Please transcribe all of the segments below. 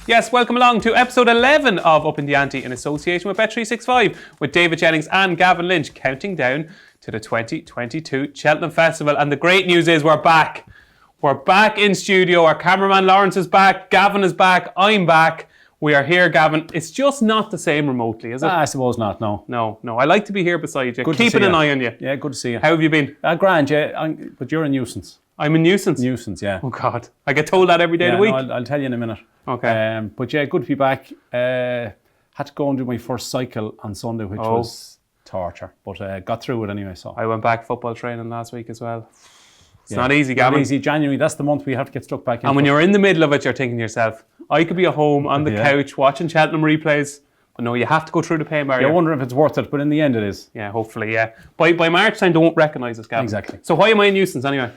Yes, welcome along to episode 11 of Upping The Ante in association with Bet365 with David Jennings and Gavin Lynch, counting down to the 2022 Cheltenham Festival. And the great news is we're back. We're back in studio. Our cameraman Lawrence is back. Gavin is back. I'm back. We are here, Gavin. It's just not the same remotely, is it? I suppose not, no. No. I like to be here beside you, good keeping an eye on you. Yeah, good to see you. How have you been? Grand, yeah. But you're a nuisance. I'm a nuisance? Nuisance, yeah. Oh, God. I get told that every day of the week. No, I'll tell you in a minute. Okay. But yeah, good to be back. Had to go and do my first cycle on Sunday, which was torture. But got through it anyway, so. I went back football training last week as well. It's not easy, Gavin. Not easy. January, that's the month we have to get stuck back in. And when you're in the middle of it, you're thinking to yourself, I could be at home on the couch watching Cheltenham replays. But no, you have to go through the pain barrier. You're wondering if it's worth it, but in the end it is. Yeah, hopefully, yeah. By March time, don't recognise us, Gavin. Exactly. So why am I a nuisance anyway?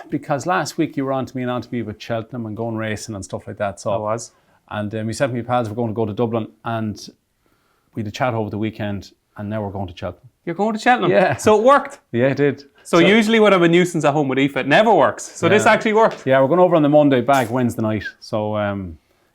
Because last week you were on to me and on to me with Cheltenham and going racing and stuff like that. So I was. And we said to my pals we're going to go to Dublin, and we had a chat over the weekend, and now we're going to Cheltenham. You're going to Cheltenham? Yeah. So it worked? Yeah, it did. So usually when I'm a nuisance at home with Aoife, it never works. So this actually worked. Yeah, we're going over on the Monday, back Wednesday night. So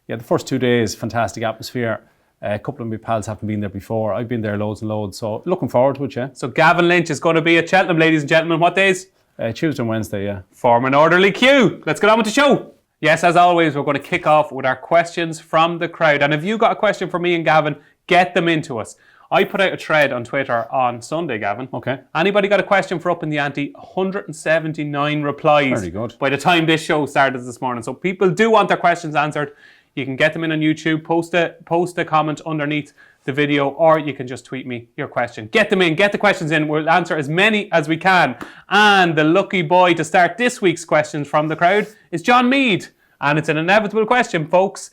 the first 2 days, fantastic atmosphere. A couple of my pals haven't been there before. I've been there loads and loads. So looking forward to it, yeah. So Gavin Lynch is going to be at Cheltenham, ladies and gentlemen. What days? Tuesday and Wednesday, yeah. Form an orderly queue. Let's get on with the show. Yes, as always, we're going to kick off with our questions from the crowd. And if you got a question for me and Gavin, get them into us. I put out a thread on Twitter on Sunday, Gavin. Okay. Anybody got a question for Upping The Ante? 179 replies. Very good. By the time this show started this morning. So people do want their questions answered. You can get them in on YouTube, post a comment underneath the video, or you can just tweet me your question. Get them in, get the questions in. We'll answer as many as we can. And the lucky boy to start this week's questions from the crowd is John Mead. And it's an inevitable question, folks.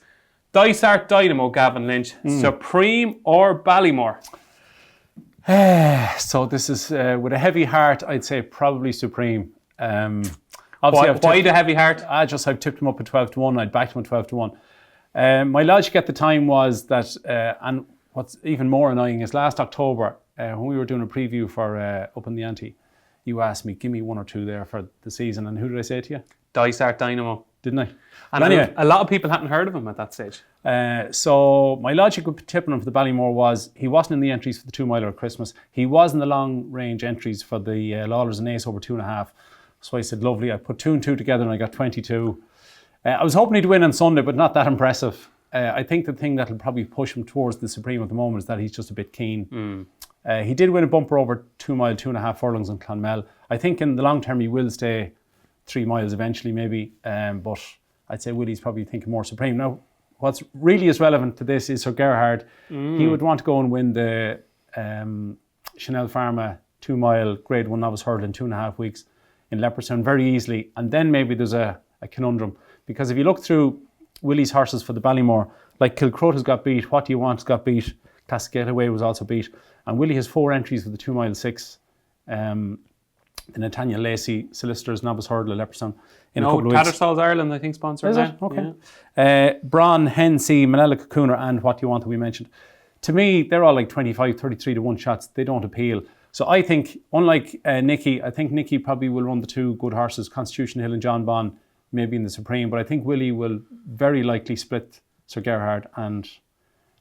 Dysart Dynamo, Gavin Lynch, Supreme or Ballymore? So this is, with a heavy heart, I'd say probably Supreme. Why the heavy heart? I've tipped him up at 12 to 1. I'd backed him at 12 to 1. My logic at the time was that, and what's even more annoying is last October, when we were doing a preview for Upping The Ante, you asked me, give me one or two there for the season, and who did I say to you? Dysart Dynamo. Didn't I? And anyway, a lot of people hadn't heard of him at that stage. So my logic with tipping him for the Ballymore was he wasn't in the entries for the 2 miler at Christmas. He was in the long range entries for the Lawlers and Ace over 2.5. So I said, lovely. I put 2 and 2 together and I got 22. I was hoping he'd win on Sunday, but not that impressive. I think the thing that'll probably push him towards the Supreme at the moment is that he's just a bit keen. He did win a bumper over 2 mile, 2.5 furlongs in Clonmel. I think in the long term he will stay 3 miles eventually maybe, but I'd say Willie's probably thinking more Supreme. Now, what's really is relevant to this is Sir Gerhard. He would want to go and win the Chanel Pharma 2 mile grade 1 novice hurdle in 2.5 weeks in Leopardstown very easily, and then maybe there's a conundrum, because if you look through Willie's horses for the Ballymore, like Kilcrota's got beat, What Do You Want's got beat, Classic Getaway was also beat, and Willie has 4 entries for the 2 mile 6. The Nathaniel Lacey Solicitors Novice Hurdle at Leopardstown in a couple of weeks. Tattersall's Ireland, I think, sponsored. Is it? Okay. Bron, Hensey, Manila Kakuna and What Do You Want that we mentioned. To me, they're all like 25, 33 to 1 shots. They don't appeal. So I think, unlike Nicky, I think Nicky probably will run the 2 good horses, Constitution Hill and John Bon, maybe in the Supreme. But I think Willie will very likely split Sir Gerhard and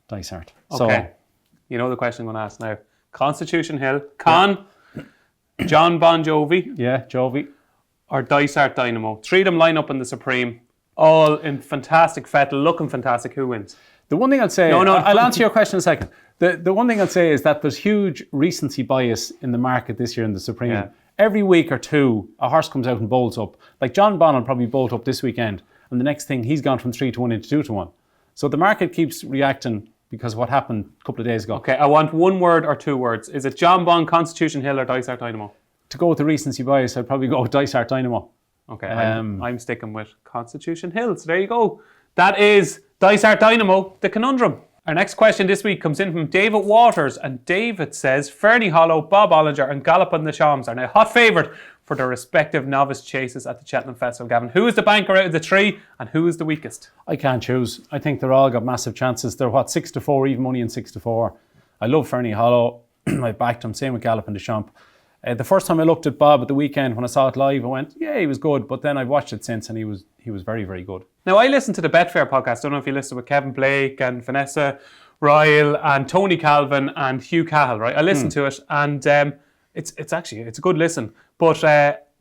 Dysart. Okay. So, you know the question I'm going to ask now. Constitution Hill, John Bon Jovi. Yeah, Jovi. Or Dysart Dynamo. 3 of them line up in the Supreme. All in fantastic fettle, looking fantastic. Who wins? The one thing I'll say, I'll answer your question in a second. The one thing I'll say is that there's huge recency bias in the market this year in the Supreme. Yeah. Every week or two, a horse comes out and bolts up. Like John Bon will probably bolt up this weekend, and the next thing he's gone from 3 to 1 into 2 to 1. So the market keeps reacting because of what happened a couple of days ago. Okay, I want 1 word or 2 words. Is it John Bon, Constitution Hill or Dysart Dynamo? To go with the recency bias, I'd probably go with Dysart Dynamo. Okay, I'm sticking with Constitution Hill. So there you go. That is Dysart Dynamo, the conundrum. Our next question this week comes in from David Waters, and David says Fernie Hollow, Bob Ollinger and Gallop on the Shams are now hot favourite for their respective novice chases at the Cheltenham Festival. Gavin, who is the banker out of the 3 and who is the weakest? I can't choose. I think they're all got massive chances. They're 6 to 4, even money in 6 to 4. I love Fernie Hollow. I backed him. Same with Gallop and the Champ. The first time I looked at Bob at the weekend when I saw it live, I went, yeah, he was good. But then I've watched it since, and he was very, very good. Now, I listened to the Betfair podcast. I don't know if you listened with Kevin Blake and Vanessa Ryle and Tony Calvin and Hugh Cahill, right? I listened to it, and it's a good listen. But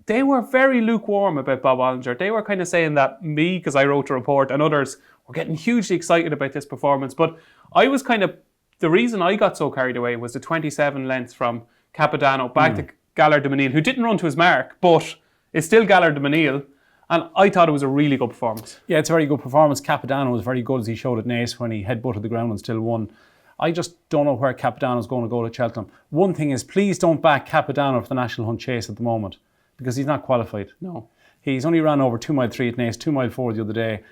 they were very lukewarm about Bob Olinger. They were kind of saying that me, because I wrote a report, and others were getting hugely excited about this performance. But I was the reason I got so carried away was the 27 lengths from Capodanno back to Gaillard du Mesnil, who didn't run to his mark, but it's still Gaillard du Mesnil. And I thought it was a really good performance. Yeah, it's a very good performance. Capodanno was very good, as he showed at Naas when he headbutted the ground and still won. I just don't know where Capodanno's going to go to Cheltenham. One thing is, please don't back Capodanno for the National Hunt Chase at the moment, because he's not qualified. No. He's only ran over 2 mile 3 at Naas, 2 mile 4 the other day.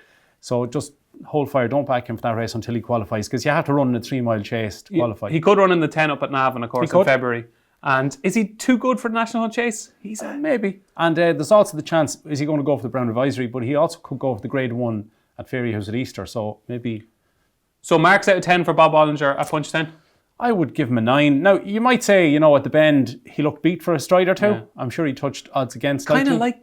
So just hold fire, don't back him for that race until he qualifies, because you have to run in a 3 mile chase to qualify. He could run in the 10 up at Navan, of course, in February. And is he too good for the National Hunt Chase? He's maybe. And there's also the chance, is he going to go for the Brown Advisory? But he also could go for the Grade 1 at Fairyhouse at Easter. So maybe. So marks out of 10 for Bob Olinger at Punch 10? I would give him a 9. Now, you might say, at the bend, he looked beat for a stride or two. Yeah. I'm sure he touched odds against. I kind of like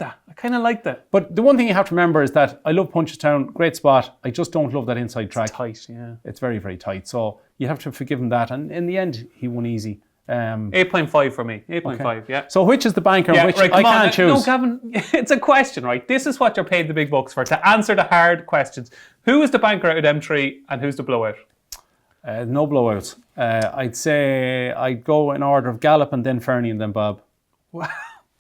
that. But the one thing you have to remember is that I love Punchestown, great spot. I just don't love that inside track. It's tight, yeah. It's very, very tight. So you have to forgive him that. And in the end, he won easy. 8.5 for me. 8.5, okay. Yeah. So which is the banker? Yeah, which right, I can't choose. No, Gavin, it's a question, right? This is what you're paid the big bucks for, to answer the hard questions. Who is the banker out of M3 and who's the blowout? No blowouts. I'd say I'd go in order of Gallop and then Fernie and then Bob. Wow.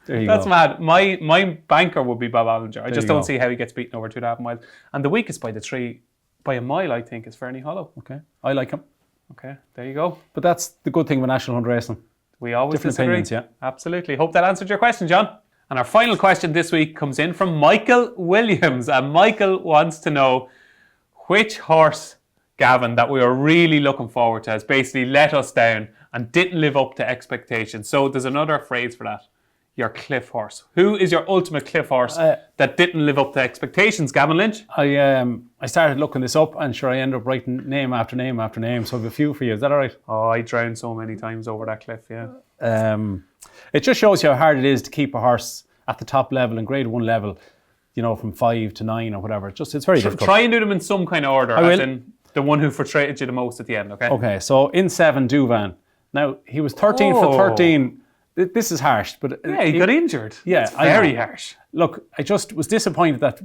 That's mad. My banker would be Bob Olinger. I just don't see how he gets beaten over 2.5 miles. And the weakest by the 3, by a mile, I think, is Fernie Hollow. Okay. I like him. Okay, there you go. But that's the good thing with National Hunt racing. We always different disagree. Opinions, yeah. Absolutely. Hope that answered your question, John. And our final question this week comes in from Michael Williams. And Michael wants to know which horse, Gavin, that we were really looking forward to has basically let us down and didn't live up to expectations. So there's another phrase for that. Your cliff horse. Who is your ultimate cliff horse that didn't live up to expectations, Gavin Lynch? I started looking this up, and sure, I ended up writing name after name after name. So I have a few for you. Is that all right? Oh, I drowned so many times over that cliff, yeah. It just shows you how hard it is to keep a horse at the top level and Grade 1 level, from 5 to 9 or whatever. It's very difficult. Try and do them in some kind of order, as in the one who frustrated you the most at the end, okay? Okay, so in 7, Duvan. Now, he was 13 for 13. This is harsh, but... Yeah, he got injured. Yeah, it's very harsh. Look, I just was disappointed that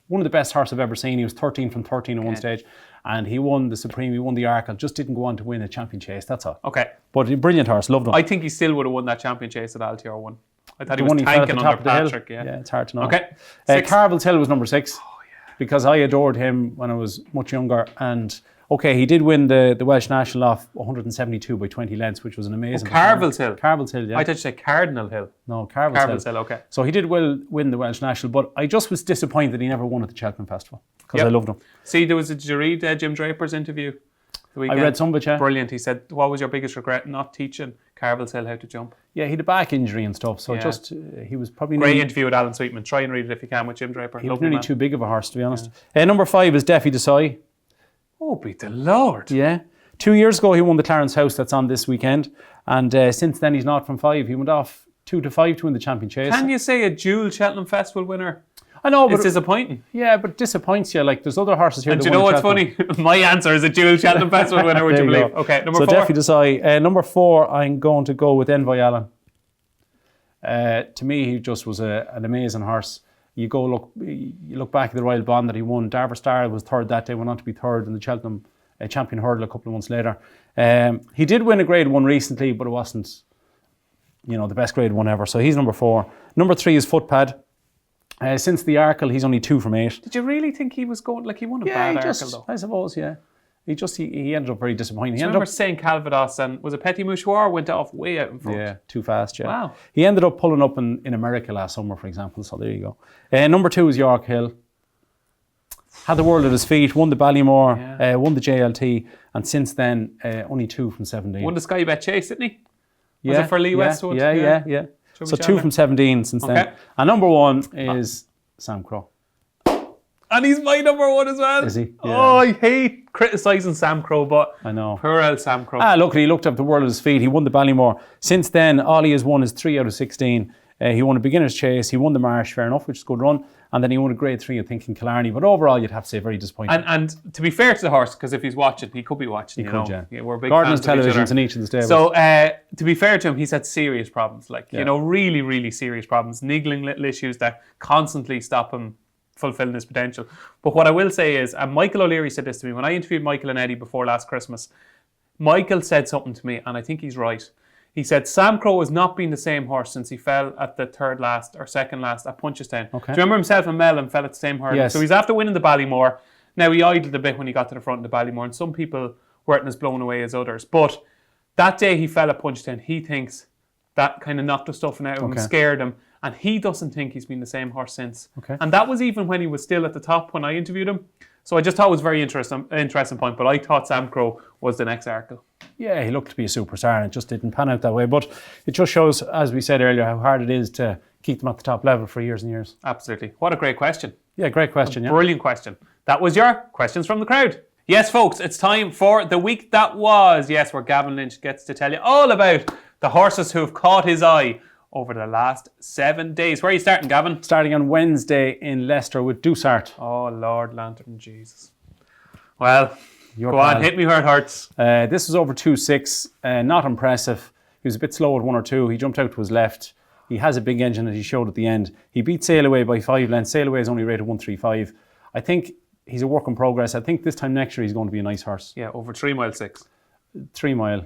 one of the best horses I've ever seen, he was 13 from 13 at one stage, and he won the Supreme, he won the Arkle, just didn't go on to win a champion chase, that's all. Okay. But a brilliant horse, loved him. I think he still would have won that champion chase at Altior 1. I thought he was tanking under Patrick. Yeah, it's hard to know. Okay. Carville's Hill was number 6, because I adored him when I was much younger, and... Okay, he did win the Welsh National off 172 by 20 lengths, which was an amazing... Carville's Hill? Carville's Hill, yeah. I thought you said Cardinal Hill. No, Carville's Hill, okay. So he did win the Welsh National, but I just was disappointed that he never won at the Cheltenham Festival, because I loved him. See, did you read Jim Draper's interview the weekend? I read some of it, yeah. Brilliant. He said, what was your biggest regret? Not teaching Carville's Hill how to jump. Yeah, he had a back injury and stuff, so he was probably... Great interview with Alan Sweetman. Try and read it if you can with Jim Draper. He was nearly too big of a horse, to be honest. Number 5 is Defi Desai. Oh, be the Lord. Yeah. 2 years ago, he won the Clarence House that's on this weekend. And since then, he's not from 5. He went off 2 to 5 to win the champion chase. Can you say a dual Cheltenham Festival winner? I know, but... It's disappointing. Yeah, but it disappoints you. Like, there's other horses here and do you know what's funny? My answer is a dual Cheltenham Festival winner, would you believe? Okay, number 4. So Defi Desai. Number 4, I'm going to go with Envoy Allen. To me, he just was an amazing horse. You look back at the Royal Bond that he won. Darver Star was third that day, went on to be third in the Cheltenham Champion Hurdle a couple of months later. He did win a Grade 1 recently, but it wasn't, the best Grade 1 ever. So he's number 4. Number 3 is Footpad. Since the Arkle, he's only 2 from 8. Did you really think he was going, he won a bad Arkle though? I suppose, yeah. He ended up very disappointing. I remember saying Calvados, and was it Petit Mouchoir went off way out in front? Yeah, too fast, yeah. Wow. He ended up pulling up in America last summer, for example, so there you go. Number 2 is York Hill. Had the world at his feet, won the Ballymore, won the JLT, and since then, only 2 from 17. Won the Sky Bet Chase, didn't he? Was it for Lee Westwood? Yeah. So 2 from 17 since then. And number 1 is Sam Crow. And he's my number 1 as well. Is he? Yeah. Oh, I hate criticising Sam Crow, but I know. Poor old Sam Crow. Look, he looked up the world at his feet. He won the Ballymore. Since then, all he has won is 3 out of 16. He won a beginner's chase. He won the Marsh, fair enough, which is a good run. And then he won a grade 3, I think, in Killarney. But overall, you'd have to say very disappointing. And to be fair to the horse, because if he's watching, he could be watching. He could, yeah. We're big Gardner's fans of each televisions other. in each of the stables. So to be fair to him, he's had serious problems. Really, really serious problems. Niggling little issues that constantly stop him fulfilling his potential. But what I will say is, and Michael O'Leary said this to me, when I interviewed Michael and Eddie before last Christmas, Michael said something to me, and I think he's right. He said Sam Crow has not been the same horse since he fell at the third last or second last at Punchestown. Okay. Do you remember himself and Mellon fell at the same hurdle? Yes. So he's after winning the Ballymore. Now he idled a bit when he got to the front of the Ballymore, and some people weren't as blown away as others. But that day he fell at Punchestown, he thinks that kind of knocked the stuffing out of him, scared him, and he doesn't think he's been the same horse since. Okay. And that was even when he was still at the top when I interviewed him. So I just thought it was a very interesting point, but I thought Sam Crow was the next Arkle. Yeah, he looked to be a superstar and it just didn't pan out that way. But it just shows, as we said earlier, how hard it is to keep them at the top level for years and years. Absolutely. What a great question. Yeah, great question. Brilliant question. That was your questions from the crowd. Yes, folks, it's time for the week that was. Yes, where Gavin Lynch gets to tell you all about the horses who have caught his eye over the last 7 days. Where are you starting, Gavin? Starting on Wednesday in Leicester with Dusart. Oh, Lord Lantern Jesus. Well, Your go pal. on, hit me where it hurts. This was over 2.6. Not impressive. He was a bit slow at 1 or 2. He jumped out to his left. He has a big engine that he showed at the end. He beat Sail Away by 5 lengths. Sail Away is only rated 135. I think he's a work in progress. I think this time next year he's going to be a nice horse. Yeah, over 3 mile 6. 3 mile.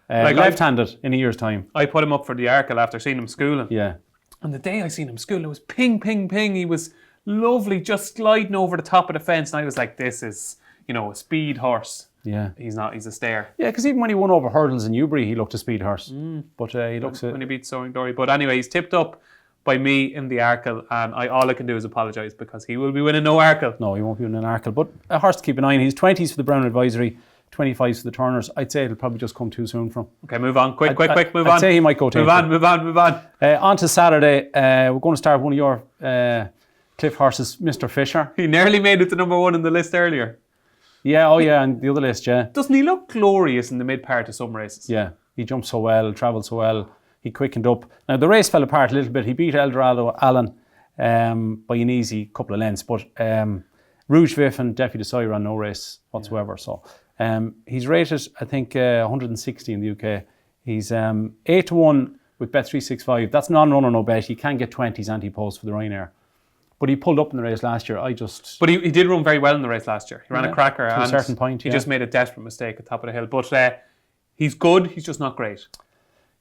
Like left-handed in a year's time. I put him up for the Arkle after seeing him schooling. Yeah. And the day I seen him schooling, it was ping, ping, ping. He was lovely, just gliding over the top of the fence. And I was like, this is, a speed horse. Yeah. He's not, he's a stare. Yeah, because even when he won over hurdles in Newbury, he looked a speed horse. But he looks When he beat Soaring Dory. But anyway, he's tipped up by me in the Arkle. And all I can do is apologise because he will be winning no Arkle. No, he won't be winning an Arkle. But a horse to keep an eye on. He's 20s for the Brown Advisory, 25s for the Turners. I'd say it'll probably just come too soon for him. Okay, move on. Quick, move on. I'd say he might go to Move on. On to Saturday. We're going to start with one of your Cliff horses, Mr. Fisher. He nearly made it to number 1 in the list earlier. Yeah, oh yeah, and the other list, yeah. Doesn't he look glorious in the mid part of some races? Yeah, he jumped so well, travelled so well. He quickened up. Now, the race fell apart a little bit. He beat Eldorado Allen by an easy couple of lengths. But Rouge Vif and Deputy Sawyer ran no race whatsoever. So he's rated, I think, 160 in the UK. He's 8-1 with Bet365. That's non-runner, no bet. You can get 20s Ante Post for the Ryanair. But he pulled up in the race last year. But he did run very well in the race last year. He ran a cracker. To a certain point, He just made a desperate mistake at top of the hill. But he's good. He's just not great.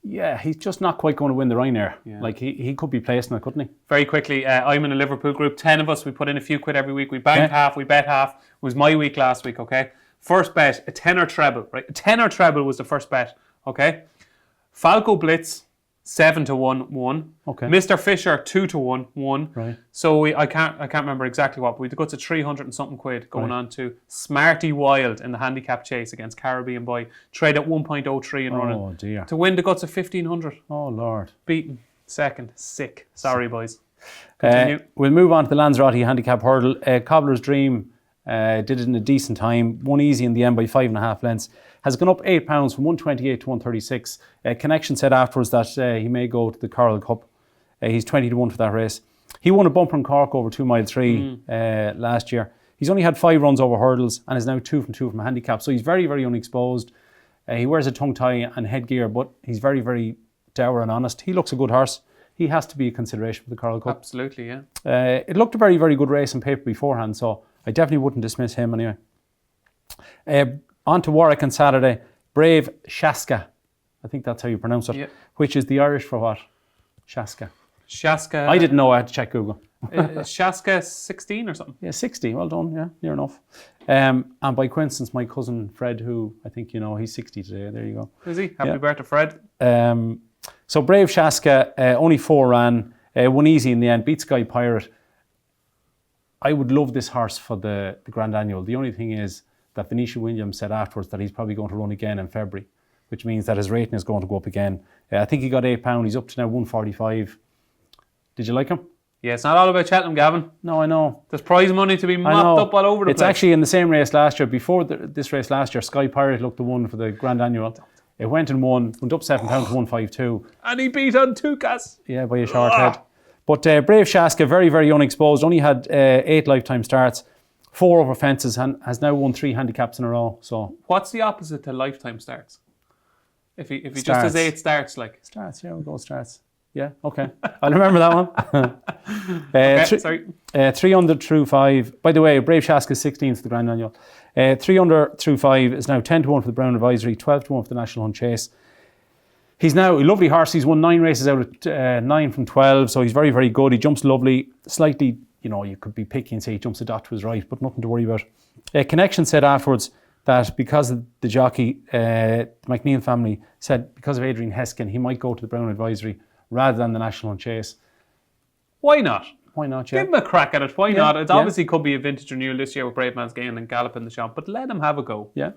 Yeah, he's just not quite going to win the Ryanair. Yeah. Like, he could be placed in it, couldn't he? Very quickly, I'm in a Liverpool group. 10 of us. We put in a few quid every week. We bank half. We bet half. It was my week last week, okay? First bet, a tenner treble, right? A tenner treble was the first bet, okay? Falco Blitz, 7-1, 1. Okay. Mr. Fisher, 2-1, 1. Right. So I can't remember exactly what, but we got to 300 and something quid going on to Smarty Wild in the handicap chase against Caribbean Boy. Trade at 1.03 and running. Oh dear. To win the guts of 1,500. Oh Lord. Beaten. Second. Sick. Sorry, boys. Continue. We'll move on to the Lanzarote handicap hurdle. Cobbler's Dream did it in a decent time. Won easy in the end by 5.5 lengths. Has gone up £8 from 128 to 136. Connection said afterwards that he may go to the Coral Cup. He's 20-1 for that race. He won a bumper in Cork over 2 mile 3 last year. He's only had 5 runs over hurdles and is now 2 from 2 from a handicap. So he's very, very unexposed. He wears a tongue tie and headgear, but he's very, very dour and honest. He looks a good horse. He has to be a consideration for the Coral Cup. Absolutely, yeah. It looked a very, very good race on paper beforehand, so I definitely wouldn't dismiss him anyway. On to Warwick on Saturday. Brave Shaska. I think that's how you pronounce it. Yep. Which is the Irish for what? Shaska. Shaska. I didn't know. I had to check Google. Shaska 16 or something. Yeah, 60. Well done. Yeah, near enough. And by coincidence, my cousin Fred, who I think you know, he's 60 today. There you go. Is he? Happy birthday, Fred. So Brave Shaska, only 4 ran. Won easy in the end. Beat Sky Pirate. I would love this horse for the Grand Annual. The only thing is that Venetia Williams said afterwards that he's probably going to run again in February, which means that his rating is going to go up again. I think he got £8. He's up to now 145. Did you like him? Yeah, it's not all about Cheltenham, Gavin. No, I know. There's prize money to be mopped up all over the place. It's actually in the same race last year. Before this race last year, Sky Pirate looked the one for the Grand Annual. It went and won, went up £7 to 152. And he beat on Tukas. Yeah, by a short head. But Brave Shaska, very, very unexposed, only had 8 lifetime starts, 4 over fences, and has now won 3 handicaps in a row. So what's the opposite to lifetime starts? If he just has 8 starts, like starts, yeah, we'll go starts. Yeah, okay. I'll remember that one. Okay, sorry. 3 under through 5. By the way, Brave Shaska is 16th for the Grand Annual. 3 under through 5 is now 10 to 1 for the Brown Advisory, 12 to 1 for the National Hunt Chase. He's now a lovely horse. He's won 9 races out of 9 from 12, so he's very, very good. He jumps lovely. Slightly, you could be picky and say he jumps a dot to his right, but nothing to worry about. Connection said afterwards that because of the jockey, the McNeil family said because of Adrian Heskin, he might go to the Brown Advisory rather than the National Hunt Chase. Why not? Why not, yeah. Give him a crack at it. Why not? It obviously could be a vintage renewal this year with Brave Man's Gain and Gallop in the shop, but let him have a go. Yeah.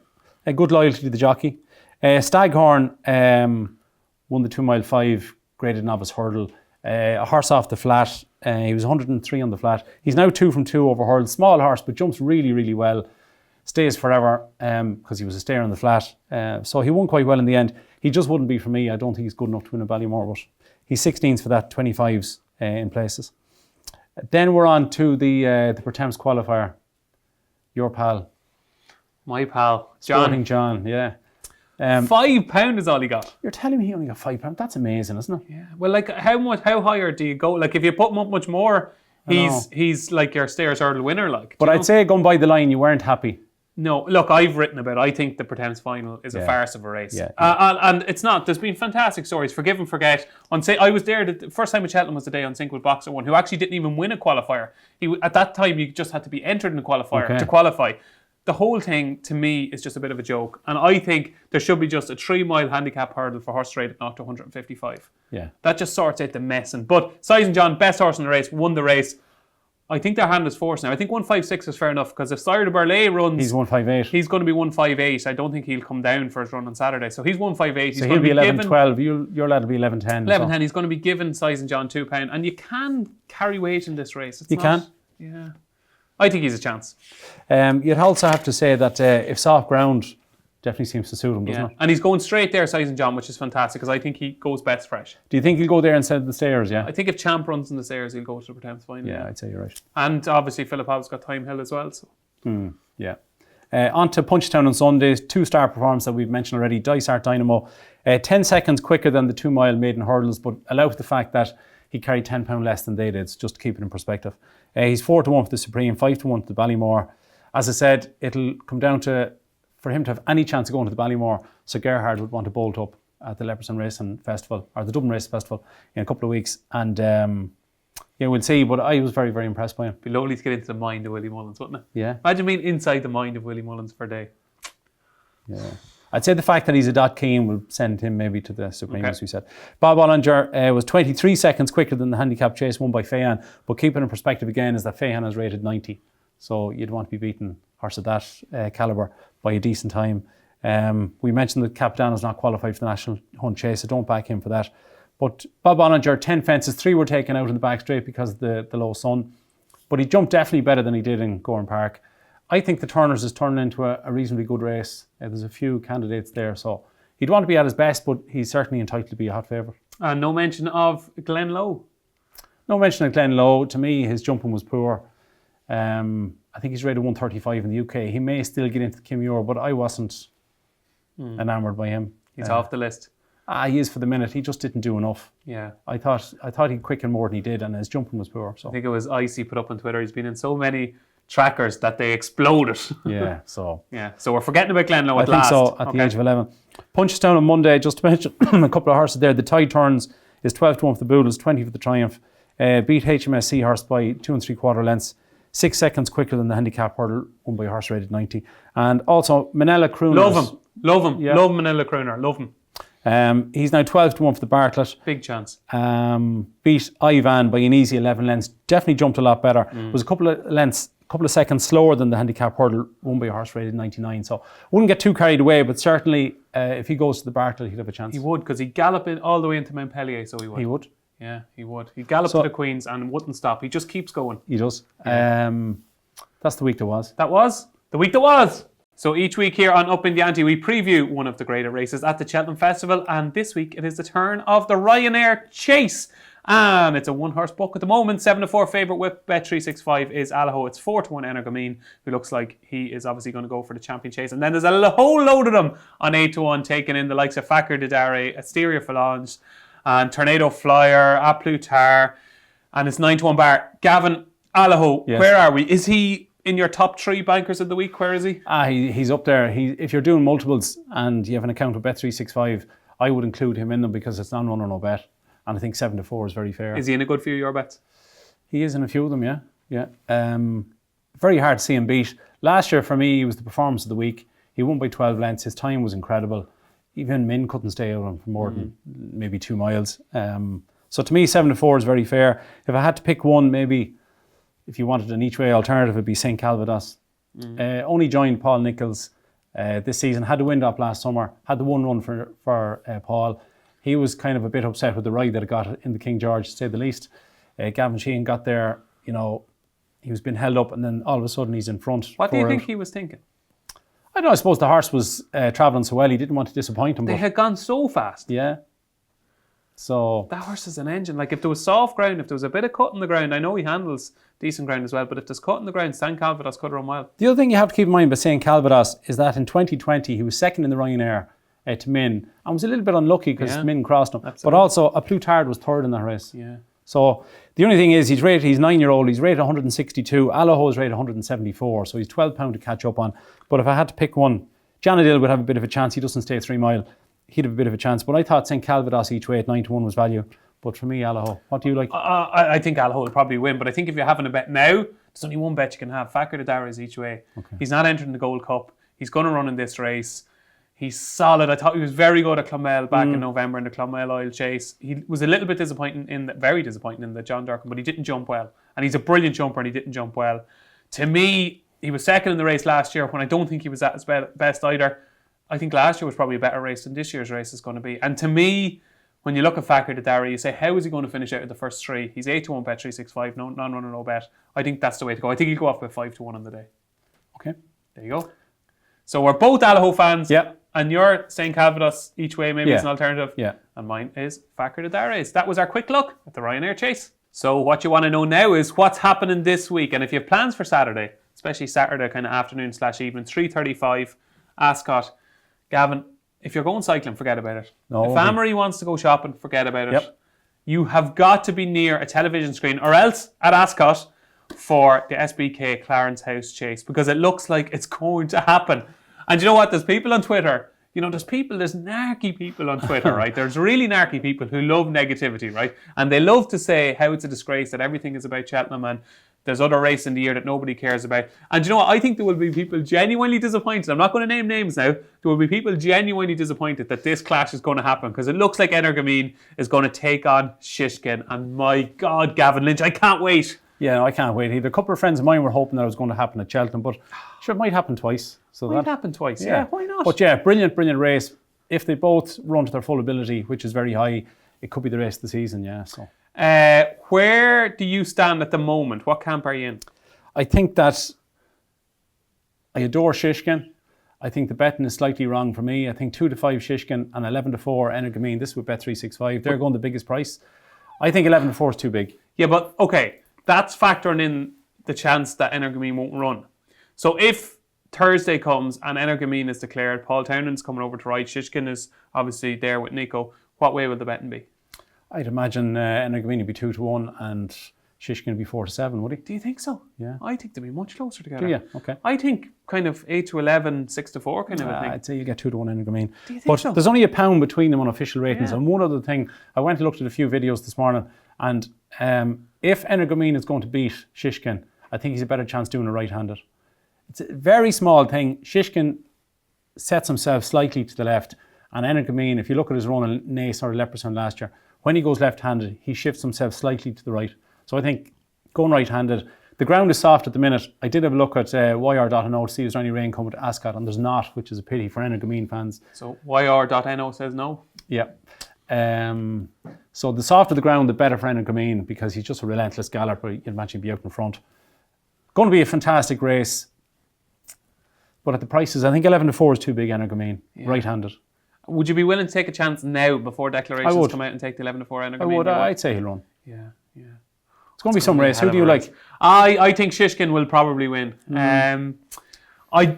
A good loyalty to the jockey. Staghorn won the 2 mile 5 graded novice hurdle. A horse off the flat. He was 103 on the flat. He's now 2 from 2 over hurdle. Small horse, but jumps really, really well. Stays forever because he was a stayer on the flat. So he won quite well in the end. He just wouldn't be for me. I don't think he's good enough to win a Ballymore, but he's 16th for that, 25s in places. Then we're on to the Pertemps qualifier. Your pal. My pal. Sporting John, yeah. £5 is all he got. You're telling me he only got £5? That's amazing, isn't it? Yeah. Well, like how higher do you go? Like if you put him up much more, he's like your stairs hurdle winner. Like. But I'd say going by the line, you weren't happy. No, look, I've written about it. I think the Pertemps final is a farce of a race. Yeah. And it's not. There's been fantastic stories. Forgive and forget. I was there. The first time with Cheltenham was the day on Sync with Boxer One, who actually didn't even win a qualifier. At that time, you just had to be entered in a qualifier to qualify. The whole thing, to me, is just a bit of a joke. And I think there should be just a 3 mile handicap hurdle for horse rated not to 155. Yeah. That just sorts out the messing. But Sizen John, best horse in the race, won the race. I think their hand is forced now. I think 156 is fair enough because if Sire de Burlay runs... He's 158. He's going to be 158. I don't think he'll come down for his run on Saturday. So he's 158. So he'll be 11-12. Your lad will be 11-10. 11-10. He's going to be given Sizen John £2. And you can carry weight in this race. You can? Yeah. I think he's a chance. You'd also have to say that if soft ground definitely seems to suit him, doesn't it? And he's going straight there, Sizen John, which is fantastic because I think he goes best fresh. Do you think he'll go there instead of the stairs, yeah? I think if Champ runs in the stairs, he'll go to the Pertemps final. Yeah, I'd say you're right. And obviously Philip Hobbs got Time Hill as well. So. Yeah. On to Punchestown on Sundays, 2-star performance that we've mentioned already. Dysart Dynamo, 10 seconds quicker than the 2 mile maiden hurdles, but allow for the fact that he carried £10 less than they did, just to keep it in perspective. He's 4 to 1 for the Supreme, 5 to 1 for the Ballymore. As I said, it'll come down to, for him to have any chance of going to the Ballymore, so Gerhard would want to bolt up at the Leopardstown Racing Festival, or the Dublin Racing Festival, in a couple of weeks. And we'll see, but I was very, very impressed by him. It'd be lovely to get into the mind of Willie Mullins, wouldn't it? Yeah. Imagine being inside the mind of Willie Mullins for a day. Yeah. I'd say the fact that he's a dot keen will send him maybe to the Supreme, as we said. Bob Ollinger was 23 seconds quicker than the handicap chase won by Fahan, but keep it in perspective again is that Fahan is rated 90. So you'd want to be beating horse of that calibre by a decent time. We mentioned that Capitano's not qualified for the National Hunt Chase, so don't back him for that. But Bob Ollinger, 10 fences, 3 were taken out in the back straight because of the low sun. But he jumped definitely better than he did in Gorham Park. I think the Turners is turning into a reasonably good race. There's a few candidates there, so he'd want to be at his best, but he's certainly entitled to be a hot favourite. And no mention of Glenn Lowe. No mention of Glenn Lowe. To me, his jumping was poor. I think he's rated 135 in the UK. He may still get into the Kim Muir, but I wasn't enamoured by him. He's off the list. He is for the minute. He just didn't do enough. Yeah. I thought he'd quicken more than he did, and his jumping was poor. So I think it was Icy put up on Twitter. He's been in so many trackers that they exploded. So we're forgetting about Glen Lowe at last. I think so, at the age of 11. Punchestown on Monday, just to mention a couple of horses there. The Tide Turns is 12 to 1 for the Boodles, 20 for the Triumph. Beat HMS Seahorse by 2 3/4 lengths. 6 seconds quicker than the handicap hurdle, won by a horse rated 90. And also Manila Crooner. Love him. Yeah. Love Manila Crooner. Love him. He's now 12 to 1 for the Bartlett. Big chance. Beat Ivan by an easy 11 lengths. Definitely jumped a lot better. Was a couple of seconds slower than the handicap hurdle, won by a horse rated 99. So wouldn't get too carried away, but certainly if he goes to the Bartlett, he'd have a chance. He would, because he'd gallop in all the way into Montpellier, so he would. Yeah, he would. He'd gallop to the Queens and wouldn't stop. He just keeps going. He does. Yeah. That's the week that was. That was the week that was. So each week here on Upping The Ante, we preview one of the greater races at the Cheltenham Festival. And this week it is the turn of the Ryanair Chase. And it's a one-horse book at the moment. 7-4 favourite with Bet365 is Allaho. It's 4-1 Energamine, who looks like he is obviously going to go for the champion chase. And then there's a whole load of them on 8-1, taking in the likes of Fakir Didare, Asteria Phalange, and Tornado Flyer, A Plus Tard, and it's 9-1 bar. Gavin, Allaho, yes. Where are we? Is he in your top 3 bankers of the week? Where is he? He's up there. If you're doing multiples and you have an account with Bet365, I would include him in them because it's non-run or no bet. And I think 7-4 is very fair. Is he in a good few of your bets? He is in a few of them, yeah. Very hard to see him beat. Last year for me, he was the performance of the week. He won by 12 lengths. His time was incredible. Even Min couldn't stay out on him for more than maybe 2 miles. So to me, 7-4 is very fair. If I had to pick one, maybe if you wanted an each way alternative, it'd be St. Calvados. Only joined Paul Nicholls this season. Had the wind up last summer. Had the one run for Paul. He was kind of a bit upset with the ride that it got in the King George, to say the least. Gavin Sheehan got there, he was being held up and then all of a sudden he's in front. What do you think he was thinking? I don't know, I suppose the horse was travelling so well, he didn't want to disappoint him. They had gone so fast. Yeah. So that horse is an engine. Like if there was soft ground, if there was a bit of cut in the ground, I know he handles decent ground as well, but if there's cut in the ground, St. Calvados could run wild. The other thing you have to keep in mind about St. Calvados is that in 2020 he was second in the Ryanair to Min, and was a little bit unlucky because Min crossed him. Absolutely. But also, A Plus Tard was third in that race. Yeah. So the only thing is, he's 9-year-old, he's rated 162, Allaho is rated 174, so he's £12 to catch up on. But if I had to pick one, Janadil would have a bit of a chance. He doesn't stay 3 mile. He'd have a bit of a chance. But I thought St. Calvados each way at 9-1 was value. But for me, Allaho. What do you like? I think Allaho will probably win, but I think if you're having a bet now, there's only one bet you can have. Fakir Didare is each way. Okay. He's not entering the Gold Cup. He's going to run in this race. He's solid. I thought he was very good at Clonmel back in November in the Clonmel Oil Chase. He was a little bit very disappointing in the John Durkin, but he didn't jump well. And he's a brilliant jumper and he didn't jump well. To me, he was second in the race last year when I don't think he was at his best either. I think last year was probably a better race than this year's race is going to be. And to me, when you look at Fakir Didare, you say, how is he going to finish out of the first 3? He's 8-1 Bet365, non-runner, no bet. I think that's the way to go. I think he'll go off by 5-1 on the day. Okay. There you go. So we're both Allaho fans. Yeah. And your St. Calvados each way maybe is an alternative. Yeah. And mine is Fakir Didare. That was our quick look at the Ryanair Chase. So what you want to know now is what's happening this week. And if you have plans for Saturday, especially Saturday kind of afternoon/evening, 3:35, Ascot. Gavin, if you're going cycling, forget about it. No, if Amory wants to go shopping, forget about it. Yep. You have got to be near a television screen or else at Ascot for the SBK Clarence House Chase because it looks like it's going to happen. And you know what? There's people on Twitter. There's narky people on Twitter, right? There's really narky people who love negativity, right? And they love to say how it's a disgrace that everything is about Cheltenham and there's other races in the year that nobody cares about. And you know what? I think there will be people genuinely disappointed. I'm not going to name names now. There will be people genuinely disappointed that this clash is going to happen because it looks like Energamine is going to take on Shishkin. And my God, Gavin Lynch, I can't wait. Yeah, I can't wait either. A couple of friends of mine were hoping that it was going to happen at Cheltenham, but sure, it might happen twice. So might happen twice, yeah, why not? But yeah, brilliant race. If they both run to their full ability, which is very high, it could be the race of the season, yeah. So, where do you stand at the moment? What camp are you in? I think that I adore Shishkin. I think the betting is slightly wrong for me. I think 2-5 Shishkin and 11-4 Energamine. This is with Bet365. They're going the biggest price. I think 11-4 is too big. Yeah, but okay. That's factoring in the chance that Energamine won't run. So if Thursday comes and Energamine is declared, Paul Townend's coming over to ride, Shishkin is obviously there with Nico, what way will the betting be? I'd imagine Energamine would be 2-1 and Shishkin would be 4-7, would he? Do you think so? Yeah. I think they'd be much closer together. Do you? Okay. I think kind of 8-11, 6-4 kind of a thing. I'd say you get 2-1 Energamine. Do you think so? There's only £1 between them on official ratings. And one other thing, I went and looked at a few videos this morning and if Energamine is going to beat Shishkin, I think he's a better chance doing it right-handed. It's a very small thing. Shishkin sets himself slightly to the left, and Energamine, if you look at his run in Nace or Leopardstown last year, when he goes left-handed, he shifts himself slightly to the right. So I think going right-handed, the ground is soft at the minute. I did have a look at YR.no to see if there's any rain coming to Ascot, and there's not, which is a pity for Energamine fans. So YR.no says no? Yeah. So the softer the ground, the better for Energamine, because he's just a relentless galloper. You'd imagine he'd be out in front. Going to be a fantastic race. But at the prices, I think 11-4 is too big, Energamine, right-handed. Would you be willing to take a chance now before declarations come out and take the 11-4 Energamine? I would. I'd say he'll run. Yeah. It's going to be some race. Who do you like? I think Shishkin will probably win. I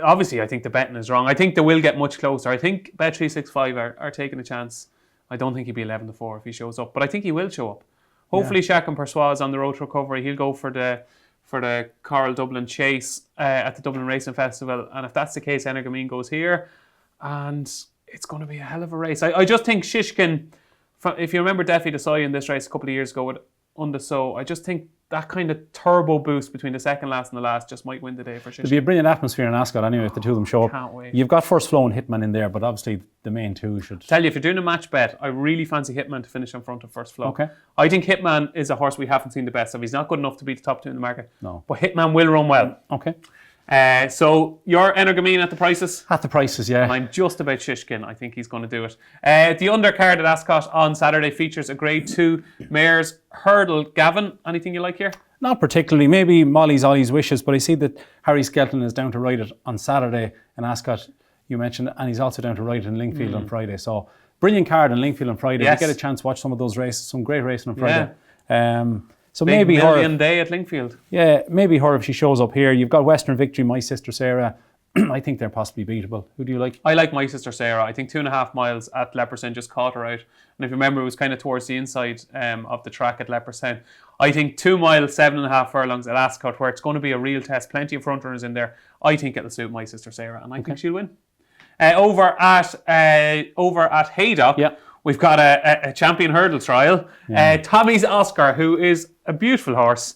obviously I think the betting is wrong. I think they will get much closer. I think Bet365 are taking a chance. I don't think he'll be 11-4 if he shows up, but I think he will show up. Hopefully, Jacques Persois is on the road to recovery. He'll go for the Coral Dublin Chase at the Dublin Racing Festival, and if that's the case, Energamine goes here, and it's going to be a hell of a race. I just think Shishkin, if you remember Defi Desai in this race a couple of years ago with Undeso, I just think that kind of turbo boost between the second last and the last just might win the day for Shishkin. There'll be a brilliant atmosphere in Ascot anyway if the two of them show up. Can't wait. You've got First Flow and Hitman in there, but obviously the main two should... Tell you, if you're doing a match bet, I really fancy Hitman to finish in front of First Flow. Okay. I think Hitman is a horse we haven't seen the best of. He's not good enough to beat the top two in the market. No. But Hitman will run well. Okay. So your Energamine at the prices? At the prices, yeah. And I'm just about Shishkin. I think he's going to do it. The undercard at Ascot on Saturday features a Grade 2 Mares Hurdle. Gavin, anything you like here? Not particularly. Maybe Molly's Ollie's Wishes, but I see that Harry Skelton is down to ride it on Saturday in Ascot, you mentioned, and he's also down to ride it in Lingfield on Friday. So brilliant card in Lingfield on Friday. Yes. You get a chance to watch some of those races, some great racing on Friday. So Big maybe her. million day at Lingfield. Yeah, maybe her if she shows up here. You've got Western Victory, My Sister Sarah. I think they're possibly beatable. Who do you like? I like My Sister Sarah. I think 2.5 miles at Leopardstown just caught her out. And if you remember, it was kind of towards the inside of the track at Leopardstown. I think 2 miles, 7.5 furlongs at Ascot, where it's going to be a real test. Plenty of front runners in there. I think it'll suit My Sister Sarah, and I think she'll win. Over at Haydock, we've got a champion hurdle trial. Tommy's Oscar, who is a beautiful horse,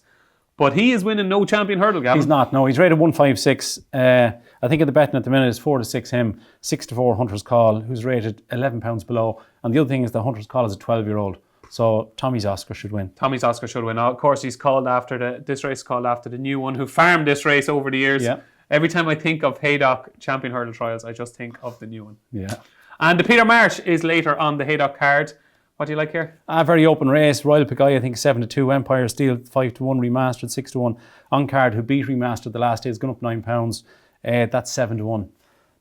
but he is winning no champion hurdle, Gavin. He's not, no. He's rated 156. I think at the betting at the minute is 4-6 him, 6-4 Hunter's Call, who's rated 11 pounds below. And the other thing is the Hunter's Call is a 12-year-old. So Tommy's Oscar should win. Tommy's Oscar should win. Of course, he's called after this race called after the new one who farmed this race over the years. Yeah. Every time I think of Haydock champion hurdle trials, I just think of the new one. Yeah. And the Peter Marsh is later on the Haydock card. What do you like here? A very open race. Royal Pagaya, I think 7-2. Empire Steel 5-1. Remastered 6-1. On card, who beat Remastered the last day, is going up £9. That's 7-1.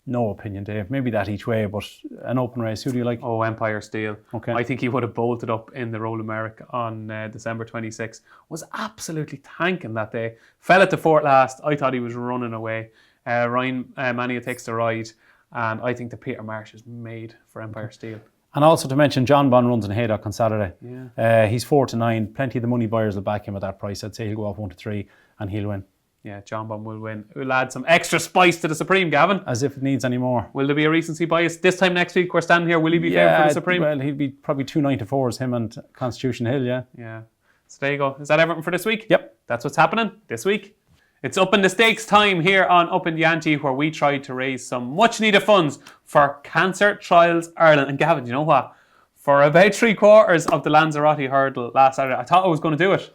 No opinion, Dave. Maybe that each way, but an open race. Who do you like? Oh, Empire Steel. Okay. I think he would have bolted up in the Roll America on December 26th. Was absolutely tanking that day. Fell at the fourth last. I thought he was running away. Ryan Mania takes the ride, and I think the Peter Marsh is made for Empire Steel. And also to mention, John Bond runs in Haydock on Saturday. Yeah. He's 4-9. Plenty of the money buyers will back him at that price. I'd say he'll go off 1-3 and he'll win. Yeah, John Bond will win. We'll add some extra spice to the Supreme, Gavin. As if it needs any more. Will there be a recency bias? This time next week, we're standing here. Will he be favourite for the Supreme? Well, he'll be probably 2.94s, him and Constitution Hill, yeah. Yeah. So there you go. Is that everything for this week? Yep. That's what's happening this week. It's Up in the Stakes time here on Upping The Ante, where we tried to raise some much needed funds for Cancer Trials Ireland. And Gavin, you know what? For about 3/4 of the Lanzarote hurdle last Saturday, I thought I was going to do it.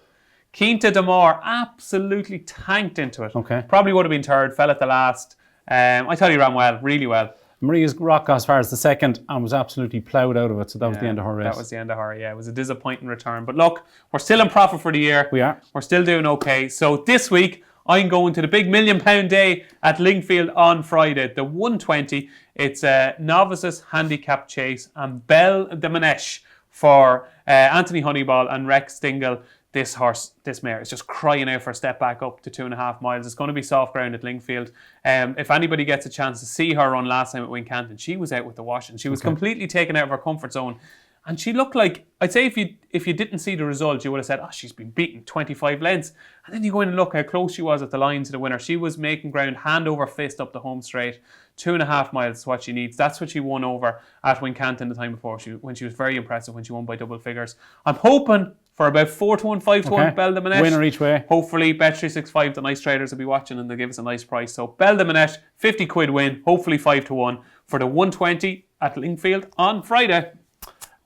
Quinta Damore absolutely tanked into it. Okay. Probably would have been third, fell at the last. I thought he ran well, really well. Maria's rock got as far as the second and was absolutely ploughed out of it, so that was the end of her race. That was the end of her, yeah. It was a disappointing return. But look, we're still in profit for the year. We are. We're still doing okay. So this week, I'm going to the big £1 million day at Lingfield on Friday, the 120. It's a novices handicap chase and Belle de Manesh for Anthony Honeyball and Rex Dingle. This horse, this mare, is just crying out for a step back up to 2.5 miles. It's going to be soft ground at Lingfield. If anybody gets a chance to see her run last time at Wincanton, she was out with the wash and she was completely taken out of her comfort zone. And she looked like, I'd say if you didn't see the result, you would have said, oh, she's been beaten 25 lengths. And then you go in and look how close she was at the line to the winner. She was making ground hand over fist up the home straight. 2.5 miles is what she needs. That's what she won over at Wincanton the time before, when she was very impressive when she won by double figures. I'm hoping for about 4-1, 5-1, Belle de Manesh. Winner each way. Hopefully, Bet365, the nice traders will be watching and they'll give us a nice price. So, Belle de Manesh, 50 quid win, hopefully 5-1 for the 120 at Lingfield on Friday.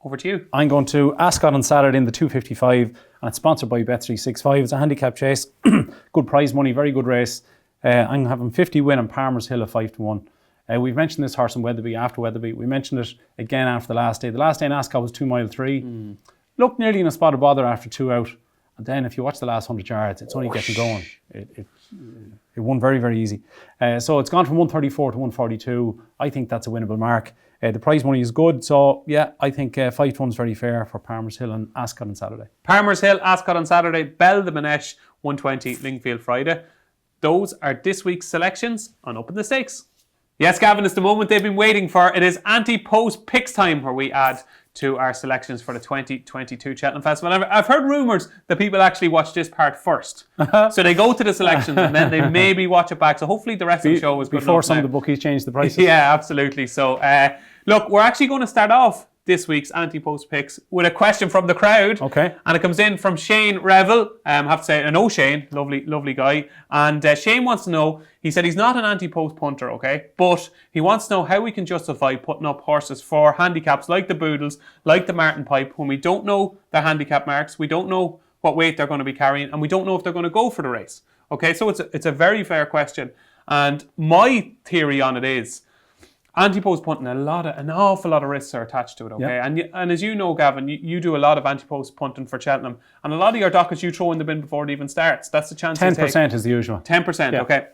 Over to you. I'm going to Ascot on Saturday in the 255, and it's sponsored by Bet365. It's a handicap chase. Good prize money, very good race. I'm having 50 win on Palmer's Hill at 5-1. We've mentioned this horse in Weatherby after Weatherby. We mentioned it again after the last day. The last day in Ascot was 2 mile 3. Looked nearly in a spot of bother after 2 out. And then if you watch the last 100 yards, it's only getting going. It won very, very easy. So it's gone from 134 to 142. I think that's a winnable mark. The prize money is good. So, yeah, I think 5 to 1 is very fair for Palmer's Hill and Ascot on Saturday. Palmer's Hill, Ascot on Saturday, Belle de Manesh, 120, Lingfield Friday. Those are this week's selections on Up in the Stakes. Yes, Gavin, it's the moment they've been waiting for. It is Ante Post Picks time, where we add to our selections for the 2022 Cheltenham Festival. I've heard rumours that people actually watch this part first. So they go to the selections and then they maybe watch it back. So hopefully the rest of the show is good before some now. of the bookies change the prices. Yeah, absolutely. So look, we're actually going to start off this week's Ante Post Picks with a question from the crowd. Okay. And it comes in from Shane Revel. I have to say, I know Shane, lovely guy. And Shane wants to know, he said he's not an Ante Post punter, okay? But he wants to know how we can justify putting up horses for handicaps like the Boodles, like the Martin Pipe, when we don't know their handicap marks, we don't know what weight they're going to be carrying, and we don't know if they're going to go for the race. Okay, so it's a very fair question. And my theory on it is, Ante Post punting, an awful lot of risks are attached to it, okay? Yep. And as you know, Gavin, you do a lot of Ante Post punting for Cheltenham, and a lot of your dockets you throw in the bin before it even starts. That's the chance 10% is the usual. 10%, okay.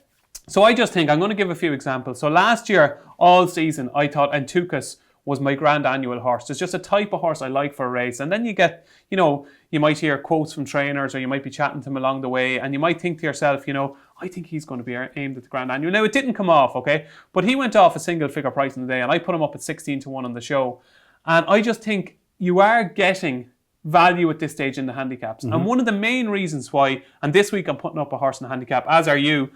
So I just think, I'm going to give a few examples. So last year, all season, I thought Antukas was my grand annual horse. It's just a type of horse I like for a race. And then you get, you might hear quotes from trainers, or you might be chatting to them along the way, and you might think to yourself, I think he's going to be aimed at the grand annual. Now, it didn't come off, okay? But he went off a single figure price in the day, and I put him up at 16 to 1 on the show. And I just think you are getting value at this stage in the handicaps. And one of the main reasons why, and this week I'm putting up a horse in the handicap, as are you,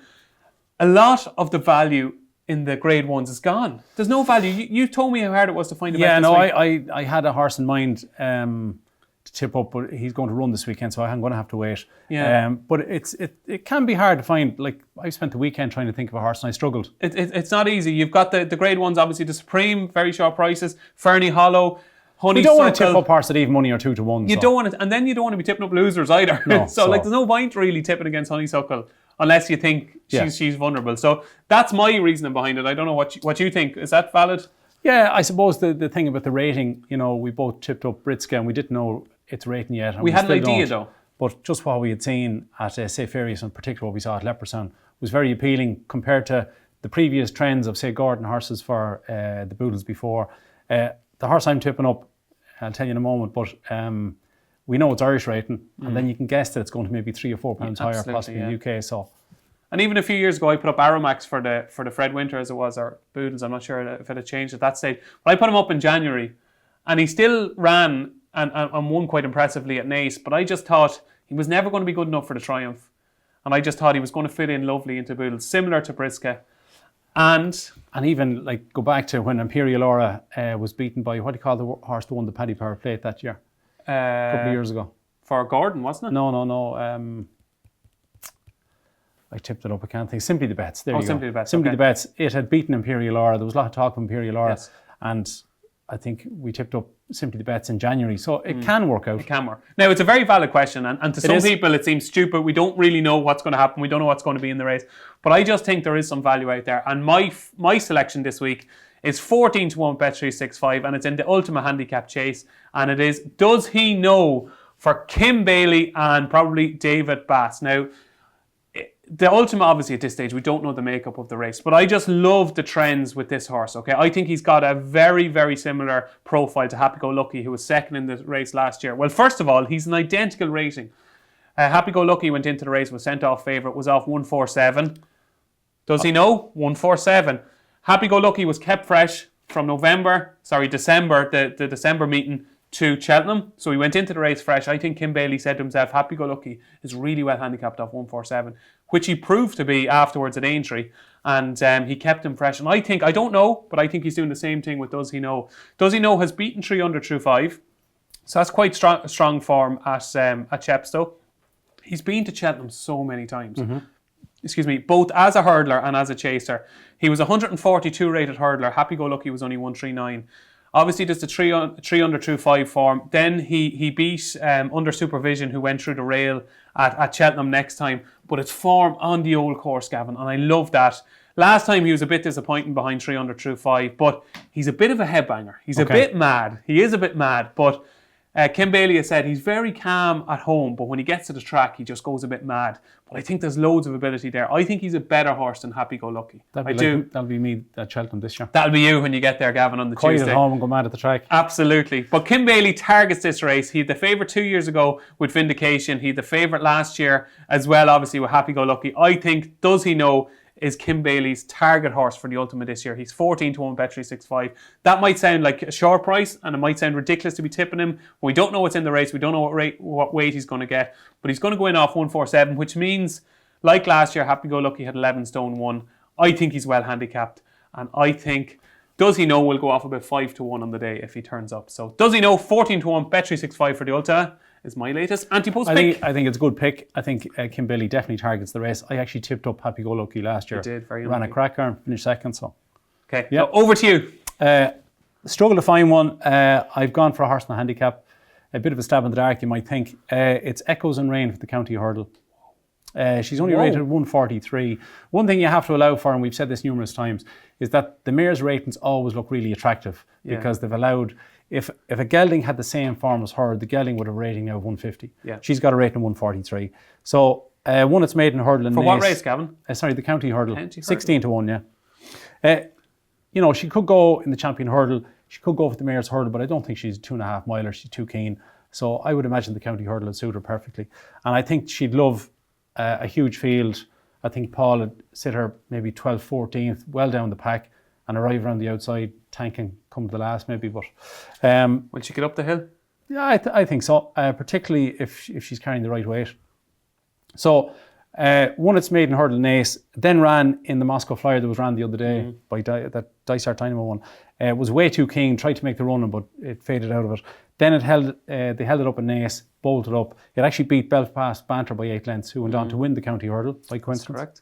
a lot of the value in the grade ones is gone. There's no value. You told me how hard it was to find a bet this week. I had a horse in mind to tip up, but he's going to run this weekend, so I'm going to have to wait. Yeah. But it can be hard to find. Like, I spent the weekend trying to think of a horse and I struggled. It's not easy. You've got the grade ones, obviously, the Supreme, very short prices, Fernie Hollow, Honeysuckle. You don't want to tip up horse at even money or 2 to 1. You don't want to, and then you don't want to be tipping up losers either. No, so there's no point really tipping against Honeysuckle unless you think she's vulnerable. So that's my reasoning behind it. I don't know what you think. Is that valid? Yeah, I suppose the thing about the rating, we both tipped up Britska and we didn't know its rating yet. And we had an idea though. But just what we had seen at say Farius, in particular what we saw at Leopardstown, was very appealing compared to the previous trends of, say, Gordon horses for the Boodles before. The horse I'm tipping up, I'll tell you in a moment, but we know it's Irish rating, and then you can guess that it's going to maybe £3 or £4 higher, possibly in the UK. So, and even a few years ago, I put up Aromax for the Fred Winter, as it was, or Boodles. I'm not sure if it had changed at that stage, but I put him up in January, and he still ran and won quite impressively at Naas. But I just thought he was never going to be good enough for the Triumph, and I just thought he was going to fit in lovely into Boodles, similar to Britska. And even go back to when Imperial Aura was beaten by, what do you call the horse that won the Paddy Power Plate that year? A couple of years ago. For Gordon, wasn't it? No. I tipped it up, I can't think. Simply the Bets. There you go. Simply the Bets. Simply the Bets. It had beaten Imperial Aura. There was a lot of talk of Imperial Aura. Yes. And I think we tipped up Simply the Bets in January. So it can work out. It can work. Now, it's a very valid question. And to some people, it seems stupid. We don't really know what's going to happen. We don't know what's going to be in the race. But I just think there is some value out there. And my selection this week is 14 to 1 Bet365, and it's in the Ultima Handicap Chase. And it is Does He Know for Kim Bailey and probably David Bass. Now, the Ultima, obviously, at this stage, we don't know the makeup of the race, but I just love the trends with this horse, okay? I think he's got a very, very similar profile to Happy Go Lucky, who was second in the race last year. Well, first of all, he's an identical rating. Happy Go Lucky went into the race, was sent off favourite, was off 147. Does he know? 147. Happy Go Lucky was kept fresh from December, the December meeting, to Cheltenham. So he went into the race fresh. I think Kim Bailey said to himself, Happy Go Lucky is really well handicapped off 147, which he proved to be afterwards at Aintree. And he kept him fresh. And I don't know, but I think he's doing the same thing with Does He Know. Does He Know has beaten 3 under through 5. So that's quite strong form at Chepstow. He's been to Cheltenham so many times. Excuse me, both as a hurdler and as a chaser. He was 142 rated hurdler. Happy Go Lucky was only 139. Obviously, there's the 3 under through 5 form. Then he beat Under Supervision, who went through the rail at Cheltenham next time. But it's form on the old course, Gavin, and I love that. Last time he was a bit disappointing behind 300 through 5, but he's a bit of a headbanger. He's a bit mad. He is a bit mad, but Kim Bailey has said he's very calm at home, but when he gets to the track, he just goes a bit mad. But I think there's loads of ability there. I think he's a better horse than Happy Go Lucky. That'll be me at Cheltenham this year. That'll be you when you get there, Gavin, on the Quiet Tuesday. At home and go mad at the track. Absolutely. But Kim Bailey targets this race. He had the favourite 2 years ago with Vindication. He had the favourite last year as well, obviously, with Happy Go Lucky. I think, does he know, is Kim Bailey's target horse for the Ultimate this year. He's 14 to 1 Bet365. That might sound like a short price, and it might sound ridiculous to be tipping him. We don't know what's in the race. We don't know what weight he's going to get. But he's going to go in off 147, which means, like last year, Happy Go Lucky had 11 stone 1. I think he's well handicapped. And I think, does he know, we'll go off about 5 to 1 on the day if he turns up. So, does he know, 14 to 1 Bet365 for the Ultimate is my latest Ante Post pick. I think it's a good pick. I think Kim Bailey definitely targets the race. I actually tipped up Happy Go Lucky last year. You did, very Ran a cracker and finished second. So, okay, so over to you. Struggle to find one. I've gone for a horse in the handicap. A bit of a stab in the dark, you might think. It's Echoes and Rain for the County Hurdle. She's only rated 143. One thing you have to allow for, and we've said this numerous times, is that the mare's ratings always look really attractive because they've allowed, if a gelding had the same form as her, the gelding would have a rating now of 150. Yeah. She's got a rating of 143. So one that's maiden hurdle in for what race, Gavin? Sorry, the County Hurdle. 16 to 1, yeah. She could go in the Champion Hurdle. She could go for the mare's hurdle, but I don't think she's a 2.5 miler. She's too keen. So I would imagine the County Hurdle would suit her perfectly. And I think she'd love a huge field. I think Paul would sit her maybe 12th, 14th, well down the pack, and arrive around the outside, tanking, come to the last maybe. But will she get up the hill? Yeah, I think so, particularly if she's carrying the right weight. So won its maiden hurdle in Ace, then ran in the Moscow Flyer that was ran the other day by that Dysart Dynamo one. It was way too keen, tried to make the run, but it faded out of it. Then they held it up in Naas, bolted up. It actually beat Belfast Banter by 8 lengths, who went on to win the County Hurdle by coincidence. That's correct.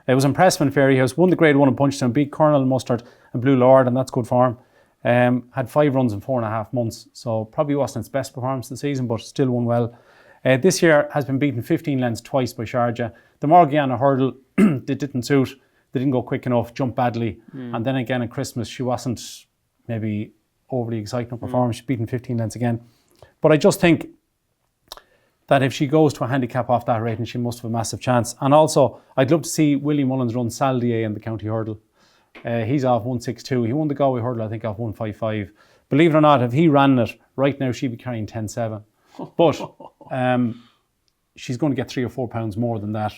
It was impressive in Fairyhouse, won the Grade 1 in Punchestown, beat Colonel Mustard and Blue Lord, and that's good form. Had 5 runs in 4.5 months, so probably wasn't its best performance of the season, but still won well. This year has been beaten 15 lengths twice by Sharjah. The Morgiana Hurdle, they didn't suit. They didn't go quick enough, jumped badly. And then again at Christmas, she wasn't maybe overly exciting performance. She's beaten 15 lengths again. But I just think that if she goes to a handicap off that rating, she must have a massive chance. And also, I'd love to see Willie Mullins run Saldier in the County Hurdle. He's off 162. He won the Galway Hurdle, I think, off 155. Believe it or not, if he ran it, right now she'd be carrying 10.7. But she's going to get 3 or 4 pounds more than that.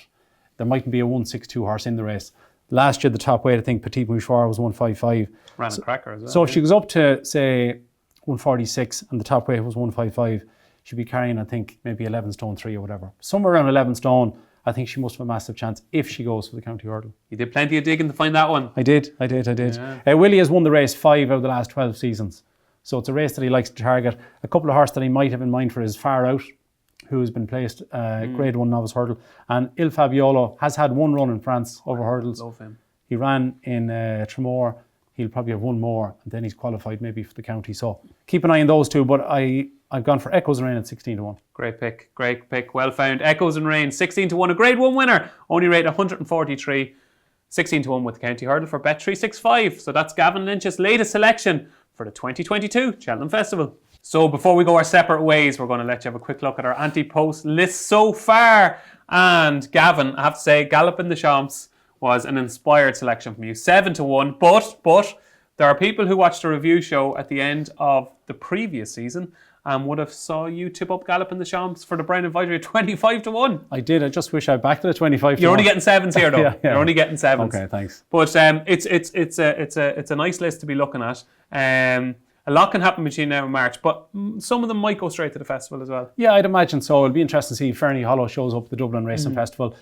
There mightn't be a 162 horse in the race. Last year, the top weight, I think, Petit Mouchoir was 155. Ran a cracker as well. So if she goes up to, say, 146 and the top weight was 155, she'd be carrying, I think, maybe 11 stone 3 or whatever. Somewhere around 11 stone, I think she must have a massive chance if she goes for the County Hurdle. You did plenty of digging to find that one. I did. Yeah. Willie has won the race 5 out of the last 12 seasons. So it's a race that he likes to target. A couple of horses that he might have in mind for is Far Out, who has been placed Grade 1 novice hurdle. And Il Fabiolo has had 1 run in France over hurdles. Love him. He ran in Tremor. He'll probably have 1 more, and then he's qualified maybe for the county. So keep an eye on those two. But I've gone for Echoes and Rain at 16 to 1. Great pick. Well found. Echoes and Rain, 16 to 1. A Grade 1 winner. Only rate 143. 16 to 1 with the County Hurdle for Bet365. So that's Gavin Lynch's latest selection for the 2022 Cheltenham Festival. So before we go our separate ways, we're going to let you have a quick look at our Ante Post list so far. And Gavin, I have to say, Galloping the Champs was an inspired selection from you. 7 to 1. But there are people who watched the review show at the end of the previous season and would have saw you tip up Galloping the Champs for the Brown Advisory at 25 to 1. I did. I just wish I backed it at 25 to 1. You're only getting 7s here, though. Yeah. You're only getting 7s. Okay, thanks. But it's a nice list to be looking at. A lot can happen between now and March, but some of them might go straight to the festival as well. Yeah, I'd imagine so. It'll be interesting to see if Fernie Hollow shows up at the Dublin Racing Festival.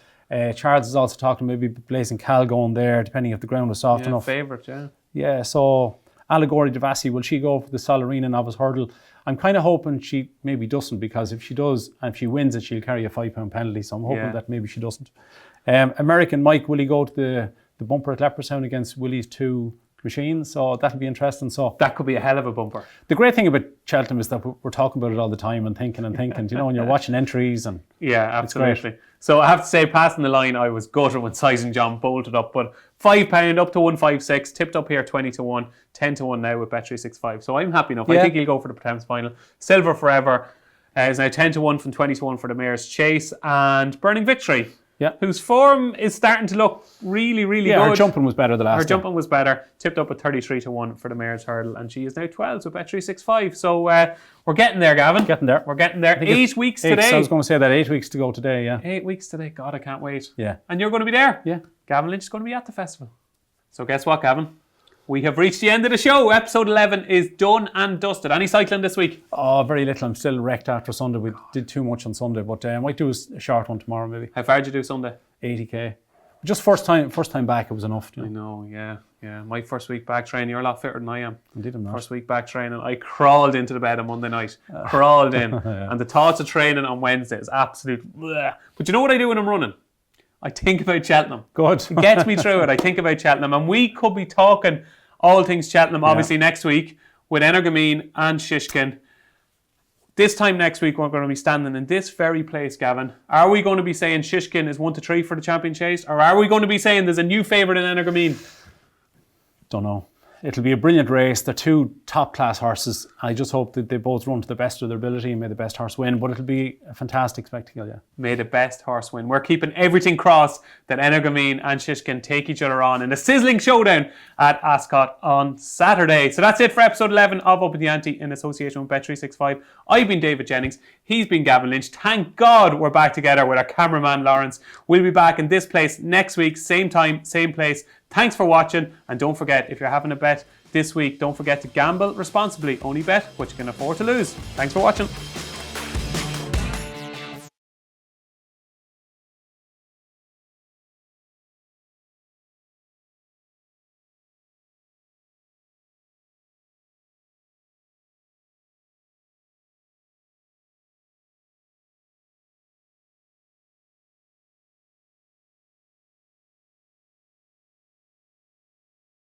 Charles is also talking maybe Blazing Cal going there, depending if the ground is soft enough. Favourite, yeah. Yeah, so Allegory Devassi, will she go for the Solarina Novice Hurdle? I'm kind of hoping she maybe doesn't, because if she does, and if she wins it, she'll carry a £5 penalty, so I'm hoping that maybe she doesn't. American Mike, will he go to the bumper at Leopardstown against Willie's 2 machine, so that'll be interesting. So That could be a hell of a bumper. the great thing about Cheltenham is that we're talking about it all the time and thinking. You know, when you're watching entries and Yeah, absolutely. So I have to say, passing the line, I was gutted when Sizing John bolted up, but £5 up to 156, tipped up here 20-1, 10-1 now with Bet365. So I'm happy enough. I think he'll go for the Thames final. Silver Forever is now 10-1 from 20-1 for the Mayor's Chase, and Burning Victory. Yeah. Whose form is starting to look really, really good. her jumping was better the last Her time. jumping was better. Tipped up at 33-1 for the Mayor's Hurdle, and she is now 12 with Bet365. So we're getting there, Gavin. Getting there. We're getting there. 8 weeks today. I was going to say that 8 weeks to go today, yeah. 8 weeks today. God, I can't wait. Yeah. And you're going to be there. Yeah. Gavin Lynch is going to be at the festival. So guess what, Gavin? We have reached the end of the show. Episode 11 is done and dusted. Any cycling this week? Oh, very little. I'm still wrecked after Sunday. We did too much on Sunday, but I might do a short one tomorrow maybe. How far did you do Sunday? 80k. Just first time back, it was enough. You know? I know, yeah. My first week back training, you're a lot fitter than I am. Indeed, I'm not. First week back training, I crawled into the bed on Monday night. Crawled in. Yeah. And the thoughts of training on Wednesday is absolute bleh. But you know what I do when I'm running? I think about Cheltenham. Good. It gets me through it. I think about Cheltenham. And we could be talking all things Cheltenham, obviously, next week with Energameen and Shishkin. This time next week, we're going to be standing in this very place, Gavin. Are we going to be saying Shishkin is 1-3 for the Champion Chase? Or are we going to be saying there's a new favourite in Energameen? Don't know. It'll be a brilliant race. They're two top-class horses. I just hope that they both run to the best of their ability and may the best horse win. But it'll be a fantastic spectacle, yeah. May the best horse win. We're keeping everything crossed that Energameen and Shishkin take each other on in a sizzling showdown at Ascot on Saturday. So that's it for episode 11 of Upping The Ante in association with Bet365. I've been David Jennings. He's been Gavin Lynch. Thank God we're back together with our cameraman Lawrence. We'll be back in this place next week, same time, same place. Thanks for watching, and don't forget, if you're having a bet this week, don't forget to gamble responsibly. Only bet what you can afford to lose. Thanks for watching.